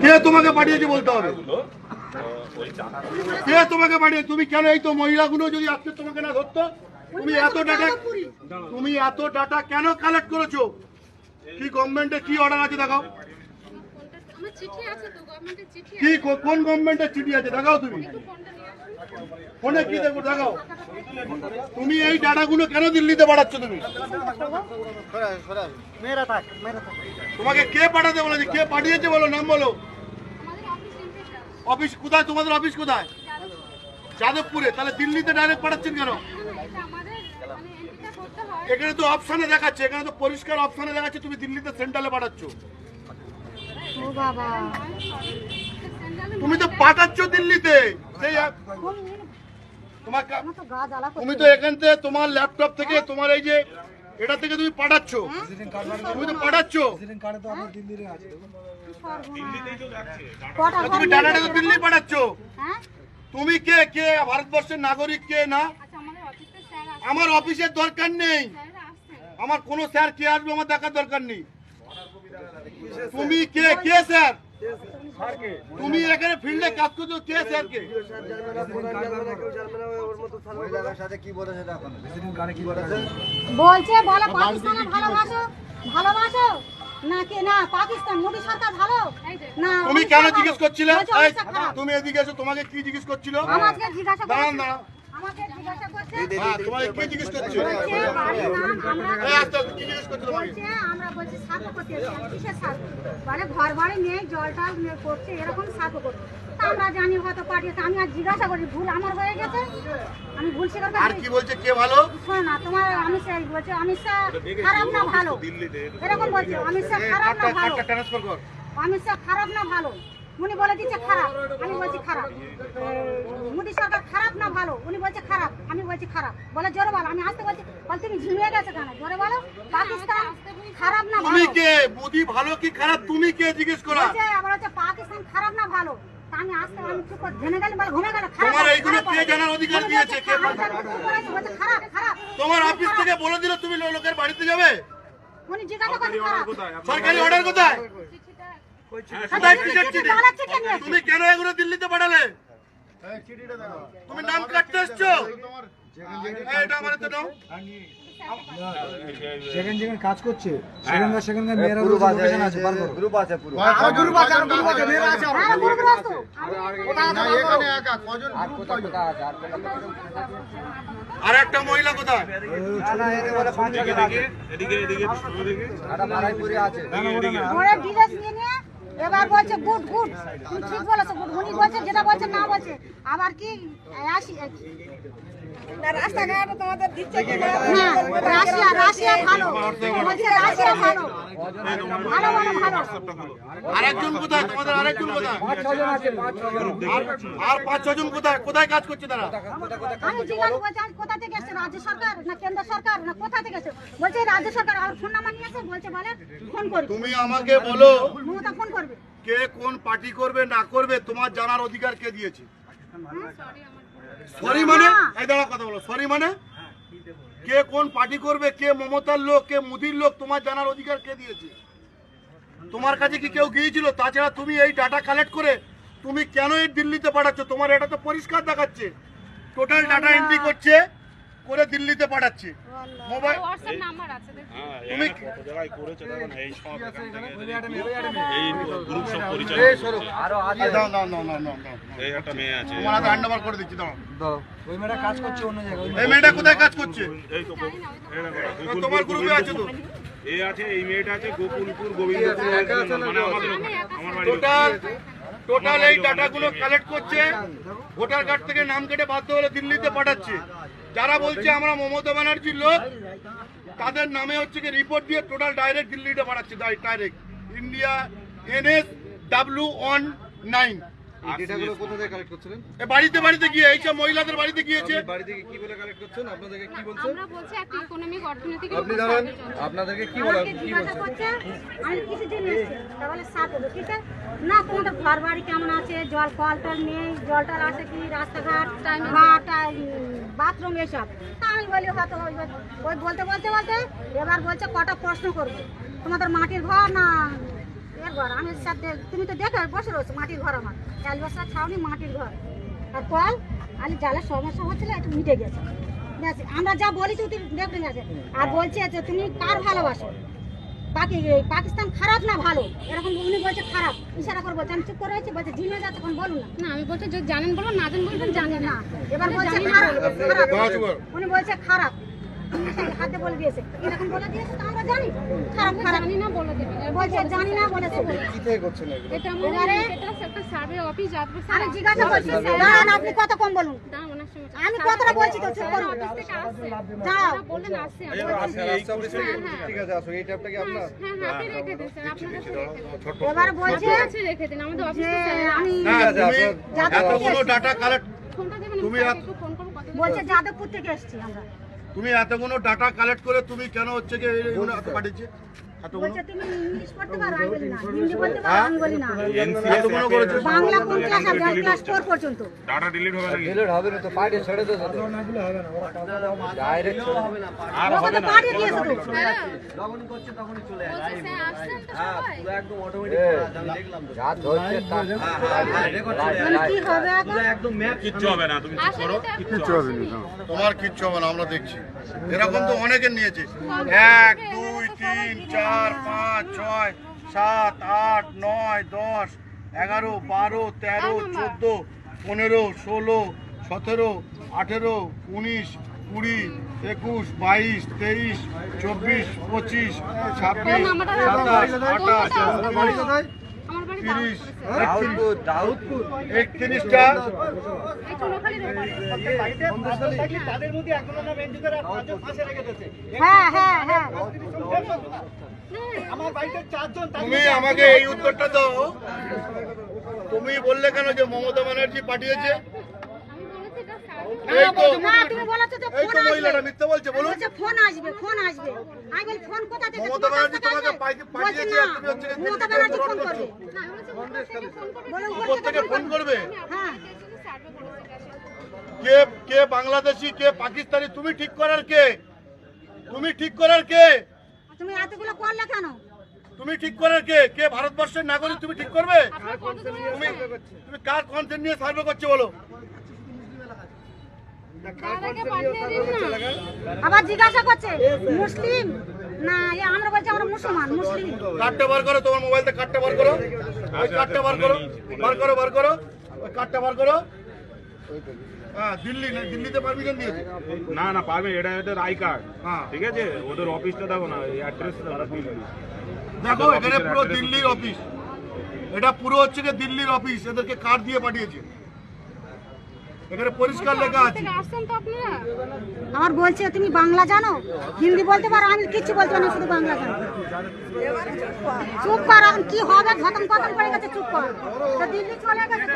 কে তোমাকে পাঠিয়েছে বলতে হবে, কে তোমাকে পাঠিয়েছে? তুমি কেন এই তো মহিলাগুলো যদি আজকে তোমাকে না ধরতো, তুমি এত ডাটা কেন কালেক্ট করেছো? কি গভর্নমেন্টের কি অর্ডার আছে দেখাও, কি কোন গভর্নমেন্টের চিঠি আছে দেখাও, তুমি ফোনে কি দেখো দেখাও। তুমি এই ডাটাগুলো কেন দিল্লিতে পাঠাচ্ছ? তুমি তোমাকে কে পাঠাতে বলেছে, কে পাঠিয়েছে বলো, নাম বলো। অফিস কোথায়, তোমাদের অফিস কোথায়? যাদবপুরে। তাহলে দিল্লিতে ডাইরেক্ট পাঠাচ্ছেন কেন? এখানে তো অপশনে দেখাচ্ছে, এখানে তো পরিষ্কার অপশনে দেখাচ্ছে তুমি দিল্লিতে সেন্ট্রালে পাঠাচ্ছ। তুমি তো পাঠাচ্ছ দিল্লিতে, তুমি তো এখান থেকে তোমার ল্যাপটপ থেকে তোমার এই যে এটা থেকে তুমি পাঠাচ্ছ, তুমি তো পাঠাচ্ছ, তুমি ডাটাটা তো দিল্লি পাঠাচ্ছ। তুমি কে কে ভারতবর্ষের নাগরিক কে না? আমার অফিসের দরকার নেই, আমার কোন স্যার কে আসবে আমার দেখার দরকার নেই। তুমি কে কে স্যার? তুমি এখানে ফিল্ডে কাজ করছো, কে স্যার কে? বলছে বলো পাকিস্তান ভালোবাসো, ভালোবাসো না কে না পাকিস্তান মোদী সরকার ভালো না। তুমি কেন জিজ্ঞেস করছিলে? তুমি এদিকে এসো, তোমাকে কি জিজ্ঞেস করছিল? আমাকে জিজ্ঞাসা দাঁড়ান দাঁড়ান, আমাকে জিজ্ঞাসা করছে তোমাকে কি জিজ্ঞেস করছে? আমরা বলছি সাফো করতে কিসের সাফ, মানে ঘর বাড়ি নেই জল টল করছে এরকম সাফো করছে। তা আমরা জানি হয়তো পাঠিয়েছে, আমি আর জিজ্ঞাসা করি ভুল আমার হয়ে গেছে, আমি ভুল স্বীকার করি। আর কি বলছে কে ভালো? শোনো না, তোমার অমিত শাহ বলছে অমিত শাহ খারাপ না ভালো, এরকম বলছে অমিত শাহ খারাপ না ভালো, অমিত শাহ খারাপ না ভালো, উনি বলে দিচ্ছে খারাপ, আমি বলছি খারাপ। মোদী সরকার খারাপ না ভালো, উনি বলছে খারাপ, আমি বলছি খারাপ। বলে জোরে বলো, আমি আসতে বলছি, বল তুমি ঝিমিয়ে গেছো কেন, জোরে বলো। পাকিস্তান খারাপ না ভালো, তুমি কে? মোদী ভালো কি খারাপ তুমি কে জিজ্ঞেস করা? আবার হচ্ছে পাকিস্তান খারাপ না ভালো। আমি আসতে আমি চুপ করে জেনে গেলে বলে ঘুমে গেল। তোমার এইগুলো কে জানার অধিকার দিয়েছে? কে খারাপ খারাপ তোমার অফিস থেকে বলে দিল তুমি লোকের বাড়িতে যাবে? উনি জিজ্ঞাসা করেন খারাপ। সরকারি অর্ডার কোথায়? তুমি কেন এগুলো দিল্লিতে পাঠালে? তুমি নাম কাটতে এসছো? এটা আমার তো নাও। যেখানে যেখানে কাজ করছে সেখানকার সেখানকার মেয়েরা লোকেশন আছে, বার করো। গ্রুপ আছে পুরো। গ্রুপ আছে মেয়েরা আছে। এখানে একা কজন গ্রুপ কজন? আর একটা মহিলা কোথায়? না না এর বলে 5 জন আছে। এদিকে এটা মারাইপুরে আছে। ওরা ডিটেইলস নিয়ে নিয়ে এবার বলছে গুড গুড, তুমি ঠিক বলেছো গুড, উনি বলছে যেটা বলছে না বলছে আবার কি আসি না রাস্তাঘাট তোমাদের দিচ্ছে কি না? রাশিয়া রাশিয়া ভালো বলছে, রাশিয়া ভালো ভালো ভালো ভালো। আরেকজন কোথায়? তোমাদের আরেকজন কোথায়? 5-6 জন আছে, 5-6 জন। আর 5-6 জন কোথায়? কোথায় কাজ করছে তারা? আমি জিজ্ঞাসা করছি আমি কোথা থেকে এসেছে, রাজ্য সরকার না কেন্দ্র সরকার না কোথা থেকে এসেছে? বলছে রাজ্য সরকার। আর ফোন নাম্বার নিয়েছে, বলছে বলে ফোন করবে। তুমি আমাকে বলো মমতা ফোন করবে। কে কোন পার্টি করবে না করবে তোমার জানার অধিকার কে দিয়েছে? সরি মানে এই দাঁড়া কথা বলো, সরি মানে কে কোন পার্টি করবে, কে মমতার লোক কে মোদির লোক তোমার জানার অধিকার কে দিয়েছে? তোমার কাছে কি কেউ গিয়েছিল? তাছাড়া তুমি এই ডাটা কালেক্ট করে তুমি কেন এই দিল্লিতে পাঠাচ্ছ? তোমার এটা তো পরিষ্কার দেখাচ্ছে টোটাল ডাটা এন্ট্রি করছে করে দিল্লিতে পাঠাচ্ছে। মোবাইল হোয়াটসঅ্যাপ নাম্বার আছে তুমি কত জায়গায় করেছে দেখো না, এই সব এখান থেকে এই গ্রুপ সব এই পরিচালনা সরো করছে। আরো আছে। দাও দাও দাও দাও দাও দাও। এই একটা মেয়ে আছে, তোমার হাতে হ্যান্ড ওভার করে দিচ্ছি, দাও। ওই মেয়েরা কাজ করছে অন্য জায়গায়। এই মেয়েটা কোথায় কাজ করছে? এই তো তোমার গ্রুপে আছে তো? এই আছে, এই মেয়েটা আছে গোকুলপুর গোবিন্দপুর, মানে আমাদের ওখানে, আমার বাড়ি টোটাল এই ডাটাগুলো কালেক্ট করছে, ভোটার কার্ড থেকে নাম কেটে বাধ্য হলে দিল্লিতে পাঠাচ্ছে। যারা বলছে আমরা মমতা ব্যানার্জির লোক তাদের নামে হচ্ছে কি রিপোর্ট দিয়ে টোটাল ডাইরেক্ট দিল্লিতে পাঠাচ্ছে, ডাইরেক্ট ইন্ডিয়া NS-W19। এই ডেটাগুলো কোথা থেকে কালেক্ট করছিলেন? বাড়িতে বাড়িতে গিয়ে এইসব মহিলাদের বাড়িতে গিয়েছে। বাড়ি থেকে কি বলে কালেক্ট করছেন? আপনাদেরকে কি বলছেন? আমরা বলছি একটা ইকোনমিক অর্থনৈতিক আপনি ধরেন আপনাদেরকে কি বলে আমাকে জিজ্ঞাসা করছে আমি কিছু জন্য এসেছি, তাহলে সাথ হবে ঠিক আছে না? তোমাদের ঘর বাড়ি কেমন আছে, জল কল টল নেই, জল টল আছে কি, রাস্তাঘাট বাথরুম এসব। তা আমি বলি হয়তো ওই বলতে বলতে বলতে এবার বলছে কটা প্রশ্ন করবে, তোমাদের মাটির ঘর না আগের ঘর আমি সাথে তুমি তো দেখো বসে রয়েছো মাটির ঘর আমার অ্যালবেস্টার ছাউনি মাটির ঘর আর কল আলি জালের সমস্যা হচ্ছিল একটু মিটে গেছে ব্যাস আমরা যা বলেছি তুই দেখে গেছে আর বলছে যে তুমি কার ভালোবাসো পাকিস্তান খারাপ না ভালো এরকম উনি বলছে খারাপ ইশারা করে বলছে আমি চুপ করে রয়েছি বলছে জিনে যাচ্ছে তখন বলুন না না আমি বলছি যদি জানেন বলবো না জানেন বলবেন জানি না এবার বলছে খারাপ খারাপ উনি বলছে খারাপ হাতে বলে দিয়েছে এরকম বলে দিয়েছে তো আমরা জানি খারাপ খারাপ জানি না বলে দেবেন বলছে জানি না বলেছে কি থেকে করছেন এগুলো? এটা মনে এটা একটা সার্ভে অফিস আসবে স্যার আমি জিজ্ঞাসা করছি দাঁড়ান আপনি কত কম বলুন দাম ওনার সঙ্গে আমি কতটা বলছি তো চুপ করুন অফিস থেকে আসছে যাও ওরা বললেন আসছে ঠিক আছে আসো এই ট্যাপটা কি আপনার? হ্যাঁ হাতে রেখে দিন স্যার আপনার কাছে রেখে দিন এবার বলছে কাছে রেখে দিন আমাদের যে অফিসে আমি হ্যাঁ, তুমি যাদবপুর এতগুলো থেকে ডাটা কালেক্ট ফোনটা দেবেন তুমি আমি এত- একটু ফোন করব কত বলছে যাদবপুর থেকে এসেছি আমরা তুমি এতগুলো ডাটা কালেক্ট করে তুমি কেন হচ্ছে কি এগুলো পাঠিয়েছে এতগুলো বলছে তুমি ইংলিশ পড়তে পারো আমি বলি না হিন্দি বলতে পারো আমি বলি না এতগুলো করেছে বাংলা কোন ক্লাস আর ক্লাস 4 পর্যন্ত ডাটা ডিলিট হবে নাকি ডিলিট হবে না তো পার্টি ছেড়ে দাও তাদের। ডাইরেক্ট ছেড়ে দাও। আর ওকে তো পাঠিয়ে দিয়েছে তো বলছে স্যার আসছেন তো সবাই যা ধরছে তা মানে কি হবে এখন কিচ্ছু হবে না তুমি চুপ করো কিচ্ছু হবে না তোমার কিচ্ছু হবে না আমরা দেখছি এরকম তো অনেকের নিয়েছে 1 2 3 4 5 6 7 8 9 10 11 12 13 14 15 16 17 18 19 20 21 22 23 24 25 26 27 28 আমার বাড়ি 30 দাউদপুর দাউদপুর 31টা এই চুনোখালি হ্যাঁ হ্যাঁ হ্যাঁ তুমি আমাকে এই উত্তরটা দাও তুমি বললে কেন যে মমতা ব্যানার্জি পাঠিয়েছে আমি বলেছি এটা স্যার এই তো না তুমি বলেছো যে এই ফোন তো আসবে মহিলাটা মিথ্যা বলছে বলুন বলছে ফোন আসবে আমি বলি ফোন কোথা থেকে মমতা তোমার ব্যানার্জি কাছ থেকে তোমাকে আসবে? পাঠিয়েছে বলছে আর তুমি হচ্ছে না মমতা ব্যানার্জি ফোন করবে না আমি বলেছি উপর থেকে ফোন করে বলে উপর থেকে ফোন করবে হ্যাঁ সার্ভে করেছে কে কে বাংলাদেশি কে পাকিস্তানি তুমি ঠিক করার কে তুমি ঠিক করার কে তুমি এতগুলো করলে কেন তুমি ঠিক করার কে কে ভারতবর্ষের নাগরিক তুমি ঠিক করবে আপনার কত দূরে তুমি তুমি কার কনসেন্ট নিয়ে সার্ভে করছো বলো দাদাকে পাঠিয়ে দিন না আবার জিজ্ঞাসা করছে মুসলিম না আমরা বলছি আমরা মুসলমান মুসলিম কার্ডটা বার করো তোমার মোবাইল থেকে কার্ডটা বার করো ওই কার্ডটা বার করো বার করো ওই কার্ডটা বার করো হ্যাঁ দিল্লি না দিল্লিতে পারমিশন দিয়েছে না না পারবে এটা এদের আই কার্ড হ্যাঁ ঠিক আছে ওদের অফিসটা দেখো না এই অ্যাড্রেস দিল্লি দেখো এখানে পুরো দিল্লির অফিস এটা পুরো হচ্ছে যে দিল্লির অফিস এদেরকে কার্ড দিয়ে পাঠিয়েছে এখানে পরিষ্কার লেখা আছে থেকে আসছেন তো আপনারা আমার বলছে তুমি বাংলা জানো হিন্দি বলতে পারো আমি কিচ্ছু বলতে পারি না শুধু বাংলা জানো চুপ কর এখন কি হবে ঘটন করে গেছে চুপ কর তো দিল্লি চলে গেছে